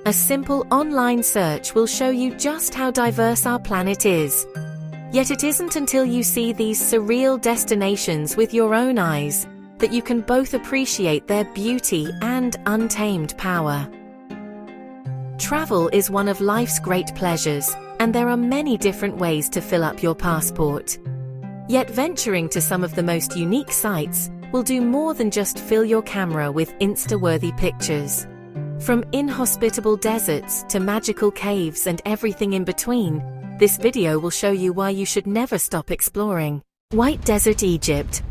A simple online search will show you just how diverse our planet is. Yet it isn't until you see these surreal destinations with your own eyes that you can both appreciate their beauty and untamed power. Travel is one of life's great pleasures, and there are many different ways to fill up your passport. Yet venturing to some of the most unique sites will do more than just fill your camera with Insta-worthy pictures. From inhospitable deserts to magical caves and everything in between, this video will show you why you should never stop exploring. White Desert, Egypt.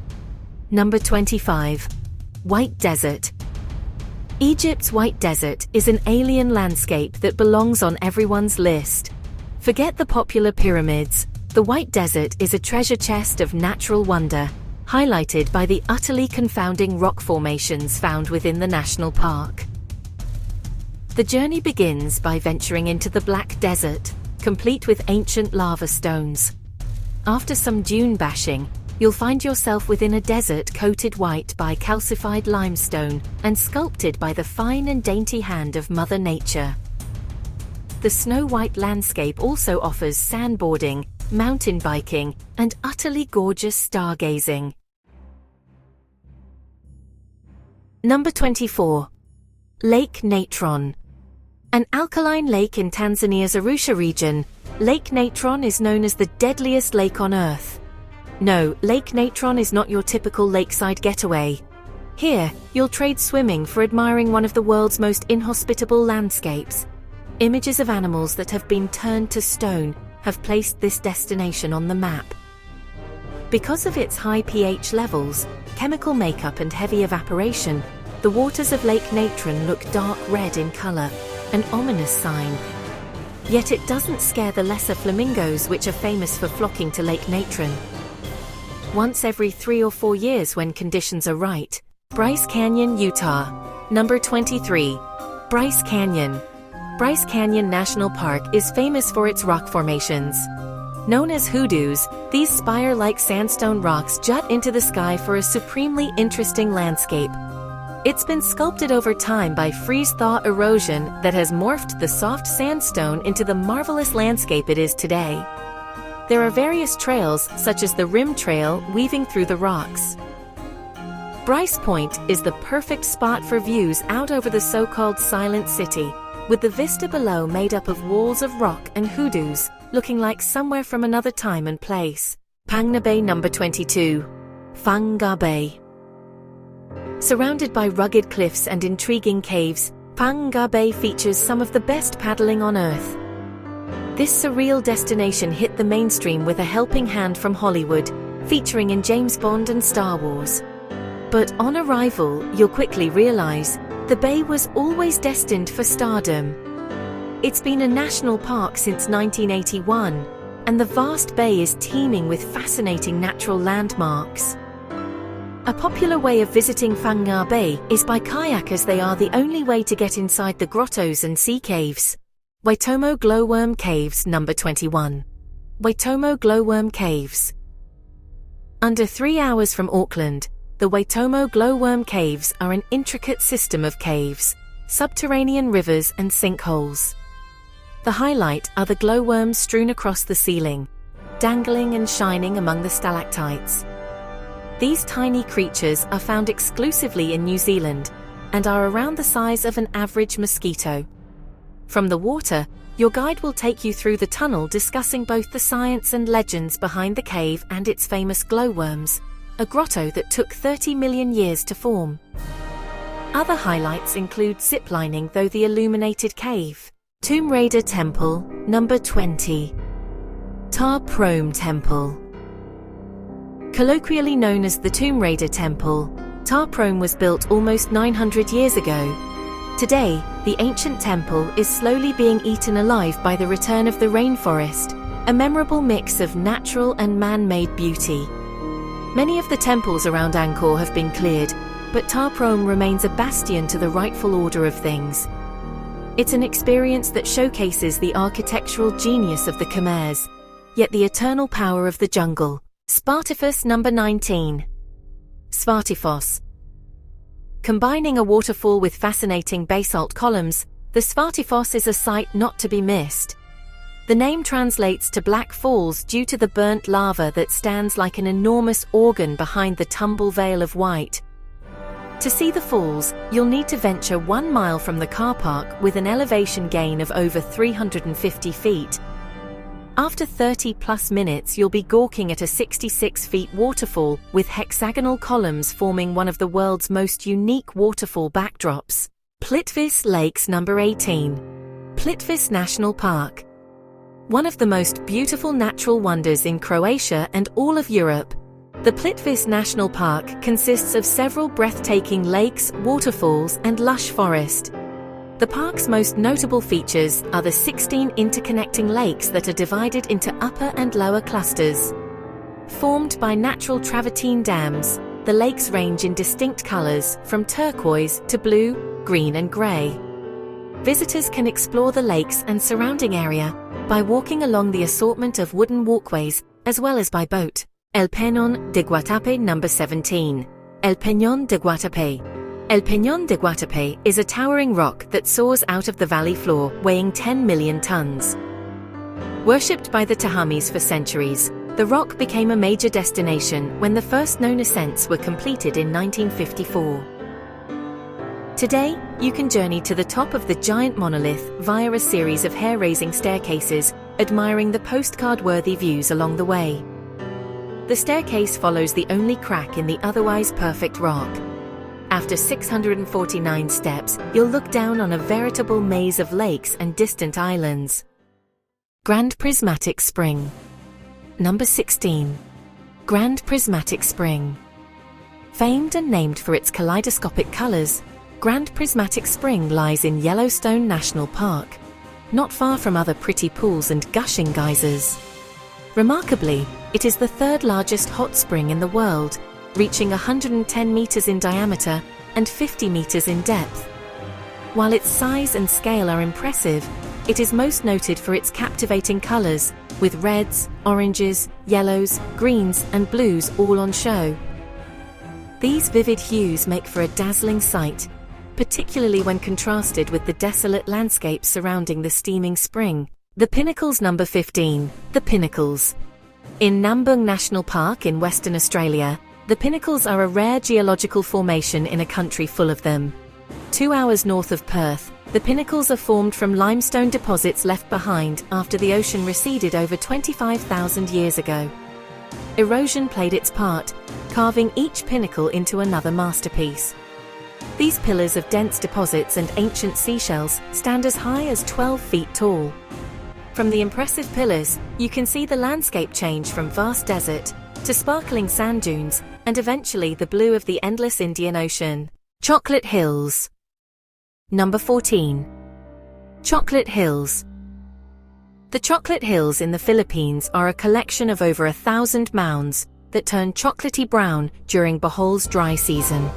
Number 25. White Desert. Egypt's White Desert is an alien landscape that belongs on everyone's list. Forget the popular pyramids. The White Desert is a treasure chest of natural wonder, highlighted by the utterly confounding rock formations found within the national park. The journey begins by venturing into the Black Desert, complete with ancient lava stones. After some dune bashing, you'll find yourself within a desert coated white by calcified limestone and sculpted by the fine and dainty hand of Mother Nature. The snow-white landscape also offers sandboarding, mountain biking, and utterly gorgeous stargazing. Number 24. Lake Natron. An alkaline lake in Tanzania's Arusha region, Lake Natron is known as the deadliest lake on Earth. No, Lake Natron is not your typical lakeside getaway. Here, you'll trade swimming for admiring one of the world's most inhospitable landscapes. Images of animals that have been turned to stone have placed this destination on the map. Because of its high pH levels, chemical makeup and heavy evaporation, the waters of Lake Natron look dark red in color, an ominous sign. Yet it doesn't scare the lesser flamingos, which are famous for flocking to Lake Natron. Once every 3 or 4 years when conditions are right. Bryce Canyon, Utah. Number 23. Bryce Canyon. Bryce Canyon National Park is famous for its rock formations. Known as hoodoos, these spire-like sandstone rocks jut into the sky for a supremely interesting landscape. It's been sculpted over time by freeze-thaw erosion that has morphed the soft sandstone into the marvelous landscape it is today. There are various trails, such as the Rim Trail, weaving through the rocks. Bryce Point is the perfect spot for views out over the so-called Silent City, with the vista below made up of walls of rock and hoodoos, looking like somewhere from another time and place. Phang Bay. Number 22. Phang Nga Bay. Surrounded by rugged cliffs and intriguing caves, Phang Nga Bay features some of the best paddling on Earth. This surreal destination hit the mainstream with a helping hand from Hollywood, featuring in James Bond and Star Wars. But on arrival, you'll quickly realize the bay was always destined for stardom. It's been a national park since 1981, and the vast bay is teeming with fascinating natural landmarks. A popular way of visiting Phang Nga Bay is by kayak, as they are the only way to get inside the grottos and sea caves. Waitomo Glowworm Caves. Number 21. Waitomo Glowworm Caves. Under 3 hours from Auckland, the Waitomo Glowworm Caves are an intricate system of caves, subterranean rivers and sinkholes. The highlight are the glowworms strewn across the ceiling, dangling and shining among the stalactites. These tiny creatures are found exclusively in New Zealand and are around the size of an average mosquito. From the water, your guide will take you through the tunnel, discussing both the science and legends behind the cave and its famous glowworms, a grotto that took 30 million years to form. Other highlights include ziplining through the illuminated cave. Tomb Raider Temple. Number 20. Ta Prohm Temple. Colloquially known as the Tomb Raider Temple, Ta Prohm was built almost 900 years ago. Today, the ancient temple is slowly being eaten alive by the return of the rainforest, a memorable mix of natural and man-made beauty. Many of the temples around Angkor have been cleared, but Ta Prohm remains a bastion to the rightful order of things. It's an experience that showcases the architectural genius of the Khmers, yet the eternal power of the jungle. Spartifos. Number 19. Spartifos. Combining a waterfall with fascinating basalt columns, The Svartifos is a sight not to be missed. The name translates to Black Falls due to the burnt lava that stands like an enormous organ behind the tumble veil of white. To see the falls, you'll need to venture 1 mile from the car park with an elevation gain of over 350 feet. After 30+ minutes, you'll be gawking at a 66-feet waterfall with hexagonal columns forming one of the world's most unique waterfall backdrops. Plitvice Lakes number 18. Plitvice National Park. One of the most beautiful natural wonders in Croatia and all of Europe. The Plitvice National Park consists of several breathtaking lakes, waterfalls, and lush forest. The park's most notable features are the 16 interconnecting lakes that are divided into upper and lower clusters. Formed by natural travertine dams, the lakes range in distinct colors from turquoise to blue, green, and gray. Visitors can explore the lakes and surrounding area by walking along the assortment of wooden walkways, as well as by boat. El Peñón de Guatapé number 17. El Peñón de Guatapé. El Peñón de Guatapé is a towering rock that soars out of the valley floor, weighing 10 million tons. Worshipped by the Tahamis for centuries, the rock became a major destination when the first known ascents were completed in 1954. Today, you can journey to the top of the giant monolith via a series of hair-raising staircases, admiring the postcard-worthy views along the way. The staircase follows the only crack in the otherwise perfect rock. After 649 steps, you'll look down on a veritable maze of lakes and distant islands. Grand Prismatic Spring. Number 16. Grand Prismatic Spring. Famed and named for its kaleidoscopic colors, Grand Prismatic Spring lies in Yellowstone National Park, not far from other pretty pools and gushing geysers. Remarkably, it is the third largest hot spring in the world, reaching 110 meters in diameter and 50 meters in depth. While its size and scale are impressive, it is most noted for its captivating colors, with reds, oranges, yellows, greens, and blues all on show. These vivid hues make for a dazzling sight, particularly when contrasted with the desolate landscape surrounding the steaming spring. The Pinnacles number 15. The Pinnacles. In Nambung National Park in Western Australia, the Pinnacles are a rare geological formation in a country full of them. 2 hours north of Perth, the Pinnacles are formed from limestone deposits left behind after the ocean receded over 25,000 years ago. Erosion played its part, carving each pinnacle into another masterpiece. These pillars of dense deposits and ancient seashells stand as high as 12 feet tall. From the impressive pillars, you can see the landscape change from vast desert to sparkling sand dunes and eventually the blue of the endless Indian Ocean. Chocolate Hills. Number 14. Chocolate Hills. The Chocolate Hills in the Philippines are a collection of over 1,000 mounds that turn chocolatey brown during Bohol's dry season.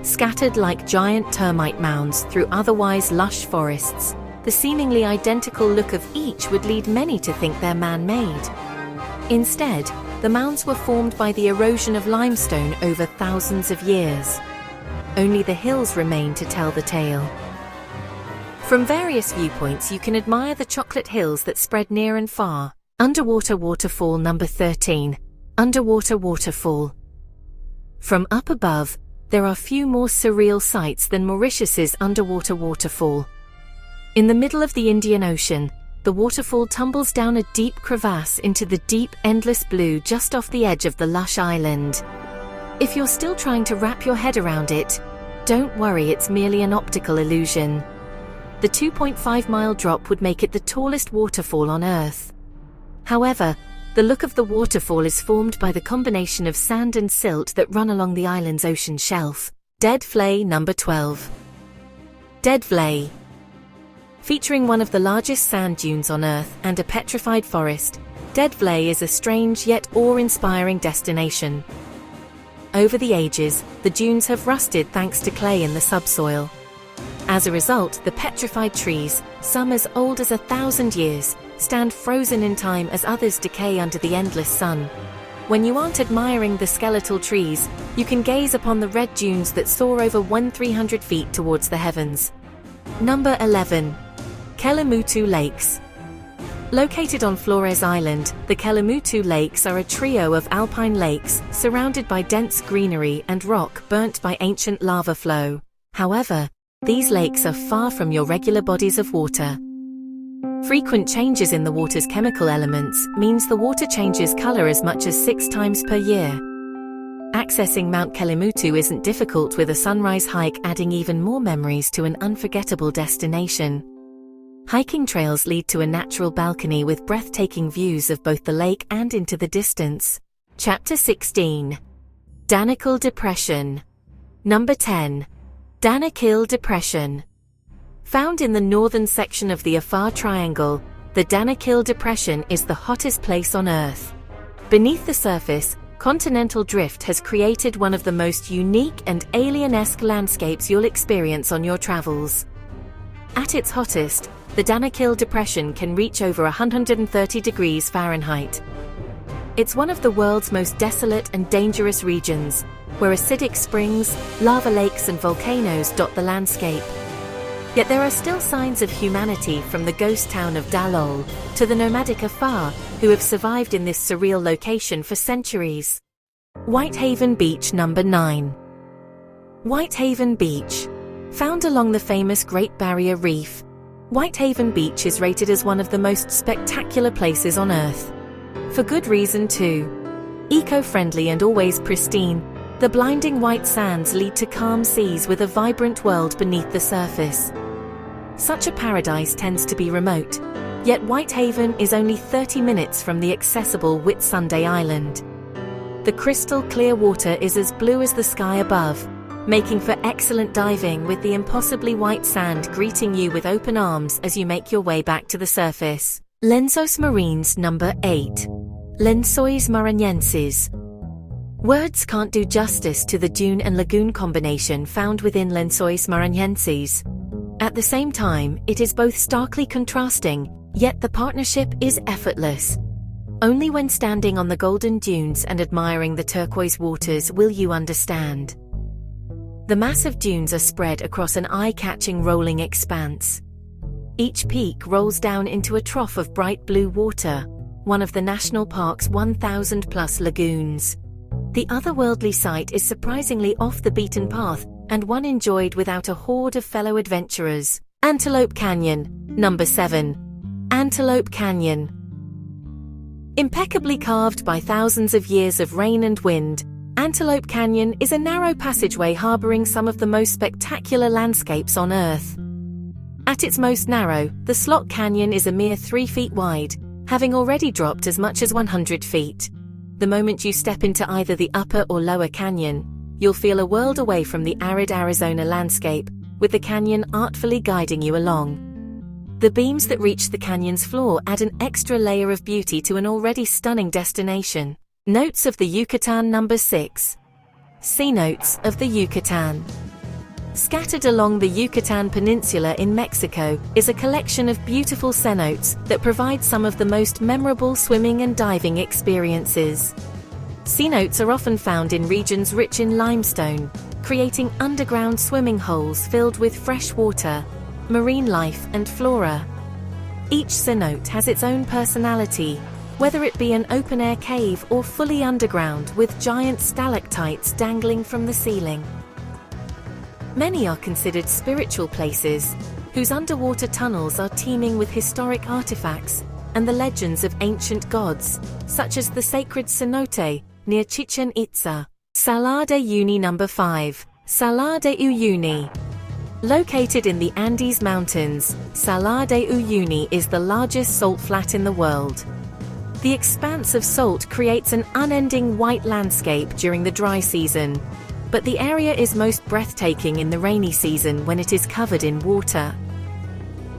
Scattered like giant termite mounds through otherwise lush forests, the seemingly identical look of each would lead many to think they're man-made. Instead, the mounds were formed by the erosion of limestone over thousands of years. Only the hills remain to tell the tale. From various viewpoints you can admire the chocolate hills that spread near and far. Underwater Waterfall number 13. Underwater Waterfall. From up above, there are few more surreal sights than Mauritius's underwater waterfall. In the middle of the Indian Ocean, the waterfall tumbles down a deep crevasse into the deep, endless blue just off the edge of the lush island. If you're still trying to wrap your head around it, don't worry, it's merely an optical illusion. The 2.5-mile drop would make it the tallest waterfall on Earth. However, the look of the waterfall is formed by the combination of sand and silt that run along the island's ocean shelf. Dead Vlei number 12. Dead Vlei. Featuring one of the largest sand dunes on Earth and a petrified forest, Dead Vlei is a strange yet awe-inspiring destination. Over the ages, the dunes have rusted thanks to clay in the subsoil. As a result, the petrified trees, some as old as 1,000 years, stand frozen in time as others decay under the endless sun. When you aren't admiring the skeletal trees, you can gaze upon the red dunes that soar over 1,300 feet towards the heavens. Number 11. Kelimutu Lakes. Located on Flores Island, the Kelimutu Lakes are a trio of alpine lakes surrounded by dense greenery and rock burnt by ancient lava flow. However, these lakes are far from your regular bodies of water. Frequent changes in the water's chemical elements means the water changes color as much as 6 times per year. Accessing Mount Kelimutu isn't difficult, with a sunrise hike adding even more memories to an unforgettable destination. Hiking trails lead to a natural balcony with breathtaking views of both the lake and into the distance. Chapter 16. Danakil Depression. Number 10. Danakil Depression. Found in the northern section of the Afar Triangle, the Danakil Depression is the hottest place on Earth. Beneath the surface, continental drift has created one of the most unique and alien-esque landscapes you'll experience on your travels. At its hottest, the Danakil Depression can reach over 130 degrees Fahrenheit. It's one of the world's most desolate and dangerous regions, where acidic springs, lava lakes and volcanoes dot the landscape. Yet there are still signs of humanity, from the ghost town of Dalol to the nomadic Afar, who have survived in this surreal location for centuries. Whitehaven Beach. Number 9. Whitehaven Beach. Found along the famous Great Barrier Reef, Whitehaven Beach is rated as one of the most spectacular places on Earth. For good reason too. Eco-friendly and always pristine, the blinding white sands lead to calm seas with a vibrant world beneath the surface. Such a paradise tends to be remote, yet Whitehaven is only 30 minutes from the accessible Whitsunday Island. The crystal clear water is as blue as the sky above, making for excellent diving, with the impossibly white sand greeting you with open arms as you make your way back to the surface. Lençóis Marinhos. Number 8. Lençóis Maranhenses. Words can't do justice to the dune and lagoon combination found within Lençóis Maranhenses. At the same time, it is both starkly contrasting, yet the partnership is effortless. Only when standing on the golden dunes and admiring the turquoise waters will you understand. The massive dunes are spread across an eye-catching rolling expanse. Each peak rolls down into a trough of bright blue water, one of the national park's 1,000-plus lagoons. The otherworldly sight is surprisingly off the beaten path, and one enjoyed without a horde of fellow adventurers. Antelope Canyon. Number 7. Antelope Canyon. Impeccably carved by thousands of years of rain and wind, Antelope Canyon is a narrow passageway harboring some of the most spectacular landscapes on Earth. At its most narrow, the Slot Canyon is a mere 3 feet wide, having already dropped as much as 100 feet. The moment you step into either the upper or lower canyon, you'll feel a world away from the arid Arizona landscape, with the canyon artfully guiding you along. The beams that reach the canyon's floor add an extra layer of beauty to an already stunning destination. Notes of the Yucatan. Number 6. Cenotes of the Yucatan. Scattered along the Yucatan Peninsula in Mexico is a collection of beautiful cenotes that provide some of the most memorable swimming and diving experiences. Cenotes are often found in regions rich in limestone, creating underground swimming holes filled with fresh water, marine life and flora. Each cenote has its own personality, whether it be an open-air cave or fully underground with giant stalactites dangling from the ceiling. Many are considered spiritual places, whose underwater tunnels are teeming with historic artifacts and the legends of ancient gods, such as the sacred cenote near Chichen Itza. Salar de Uyuni. Number 5. Salar de Uyuni. Located in the Andes Mountains, Salar de Uyuni is the largest salt flat in the world. The expanse of salt creates an unending white landscape during the dry season, but the area is most breathtaking in the rainy season when it is covered in water.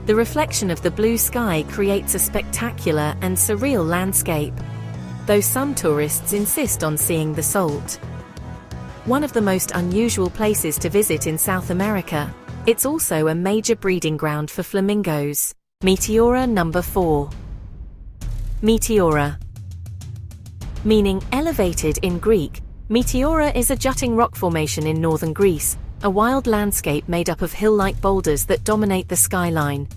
The reflection of the blue sky creates a spectacular and surreal landscape, though some tourists insist on seeing the salt. One of the most unusual places to visit in South America, it's also a major breeding ground for flamingos. Meteora. Number 4. Meteora. Meaning elevated in Greek, Meteora is a jutting rock formation in northern Greece, a wild landscape made up of hill-like boulders that dominate the skyline.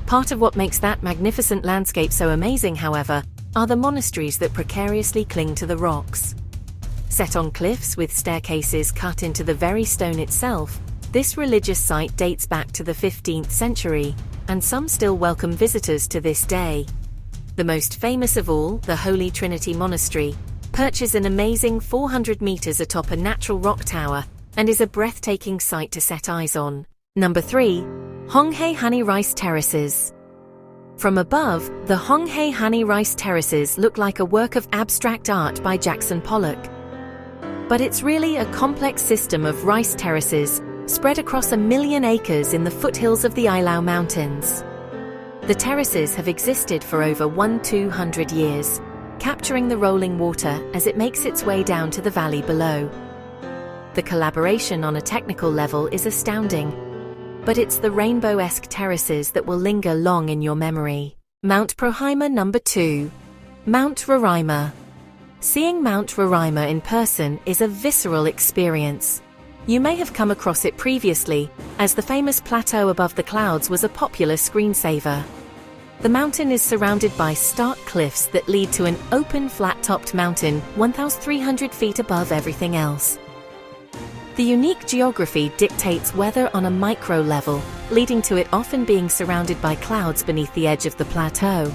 Part of what makes that magnificent landscape so amazing, however, are the monasteries that precariously cling to the rocks. Set on cliffs with staircases cut into the very stone itself, this religious site dates back to the 15th century, and some still welcome visitors to this day. The most famous of all, the Holy Trinity Monastery, perches an amazing 400 meters atop a natural rock tower and is a breathtaking sight to set eyes on. Number 3. Honghae Honey Rice Terraces. From above, the Honghae Honey Rice Terraces look like a work of abstract art by Jackson Pollock. But it's really a complex system of rice terraces spread across 1 million acres in the foothills of the Ilau Mountains. The terraces have existed for over 200 years, capturing the rolling water as it makes its way down to the valley below. The collaboration on a technical level is astounding, but it's the rainbow-esque terraces that will linger long in your memory. Mount Roraima. Number 2. Mount Roraima. Seeing Mount Roraima in person is a visceral experience. You may have come across it previously, as the famous plateau above the clouds was a popular screensaver. The mountain is surrounded by stark cliffs that lead to an open, flat-topped mountain 1,300 feet above everything else. The unique geography dictates weather on a micro level, leading to it often being surrounded by clouds beneath the edge of the plateau.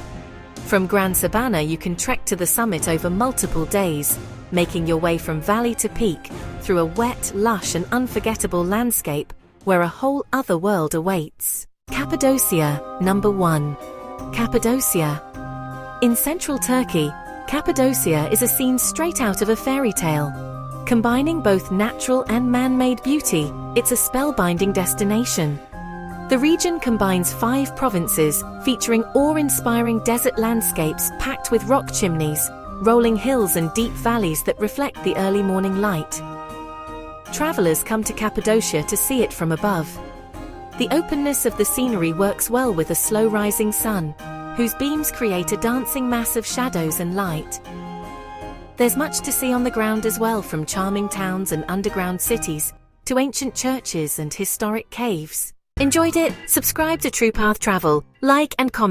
From Grand Sabana, you can trek to the summit over multiple days, making your way from valley to peak through a wet, lush and unforgettable landscape where a whole other world awaits. Cappadocia. Number 1. Cappadocia. In central Turkey, Cappadocia is a scene straight out of a fairy tale. Combining both natural and man-made beauty, it's a spellbinding destination. The region combines 5 provinces, featuring awe-inspiring desert landscapes packed with rock chimneys, rolling hills and deep valleys that reflect the early morning light. Travelers come to Cappadocia to see it from above. The openness of the scenery works well with a slow-rising sun, whose beams create a dancing mass of shadows and light. There's much to see on the ground as well, from charming towns and underground cities to ancient churches and historic caves. Enjoyed it? Subscribe to True Path Travel, like and comment.